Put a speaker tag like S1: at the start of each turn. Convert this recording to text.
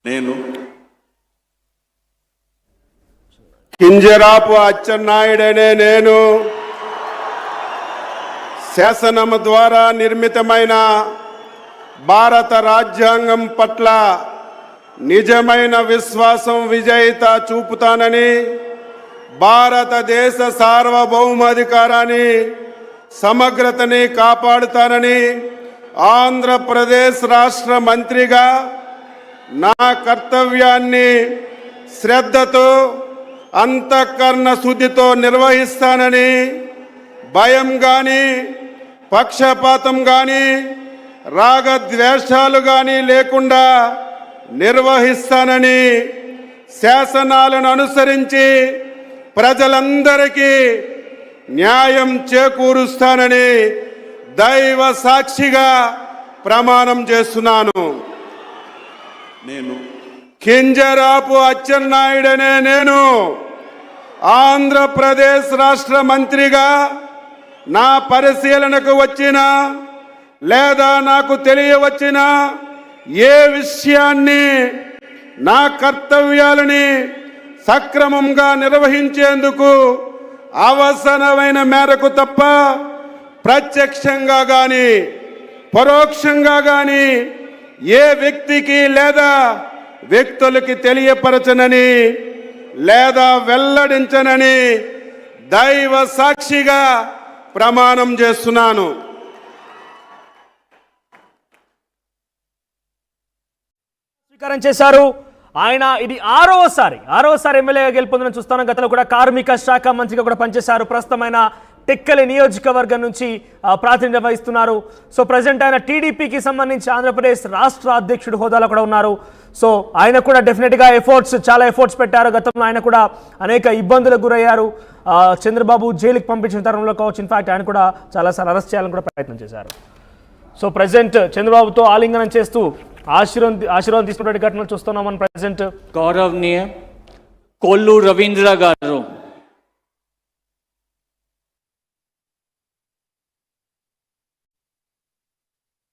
S1: నేను కింజరాపు అచ్చెన్నాయుడనే నేను శాసనం ద్వారా నిర్మితమైన భారత రాజ్యాంగం పట్ల నిజమైన విశ్వాసం విజేత చూపుతానని, భారతదేశ సార్వభౌమాధికారాన్ని సమగ్రతని కాపాడుతానని ఆంధ్రప్రదేశ్ రాష్ట్ర మంత్రిగా నా కర్తవ్యాన్ని శ్రద్ధతో అంతఃకరణ శుద్ధితో నిర్వహిస్తానని, భయం కానీ పక్షపాతం కానీ రాగద్వేషాలు కానీ లేకుండా నిర్వహిస్తానని, శాసనాలను అనుసరించి ప్రజలందరికీ న్యాయం చేకూరుస్తానని దైవ సాక్షిగా ప్రమాణం చేస్తున్నాను. నేను కింజరాపు అచ్చెన్నాయుడనే నేను ఆంధ్రప్రదేశ్ రాష్ట్ర మంత్రిగా నా పరిశీలనకు వచ్చిన లేదా నాకు తెలియవచ్చిన ఏ విషయాన్ని నా కర్తవ్యాలని సక్రమంగా నిర్వహించేందుకు అవసరమైన మేరకు తప్ప ప్రత్యక్షంగా కానీ పరోక్షంగా కానీ ఏ వ్యక్తికి లేదా వ్యక్తులకి తెలియపరచనని లేదా వెల్లడించనని దైవ సాక్షిగా ప్రమాణం చేస్తున్నాను.
S2: స్వీకారం చేశారు ఆయన. ఇది ఆరోసారి ఎమ్మెల్యేగా గెలుపొందిన చూస్తాను. గతంలో కూడా కార్మిక శాఖ మంత్రిగా కూడా పనిచేశారు. ప్రస్తుతమైన టెక్కలి నియోజకవర్గం నుంచి ప్రాతినిధ్యం వహిస్తున్నారు. సో ప్రజెంట్ ఆయన టీడీపీకి సంబంధించి ఆంధ్రప్రదేశ్ రాష్ట్ర అధ్యక్షుడు హోదాలో కూడా ఉన్నారు. సో ఆయన కూడా డెఫినెట్గా చాలా ఎఫర్ట్స్ పెట్టారు. గతంలో ఆయన కూడా అనేక ఇబ్బందులకు గురయ్యారు. చంద్రబాబు జైలుకి పంపించిన తరంలో కావచ్చు. ఇన్ఫాక్ట్ ఆయన కూడా చాలాసార్లు అరెస్ట్ చేయాలని కూడా ప్రయత్నం చేశారు. సో ప్రజెంట్ చంద్రబాబుతో ఆలింగనం చేస్తూ ఆశీర్వాదం తీసుకునే ఘటనలు చూస్తున్నాం మనం ప్రజెంట్.
S3: గౌరవనీయ కొల్లు రవీంద్ర గారు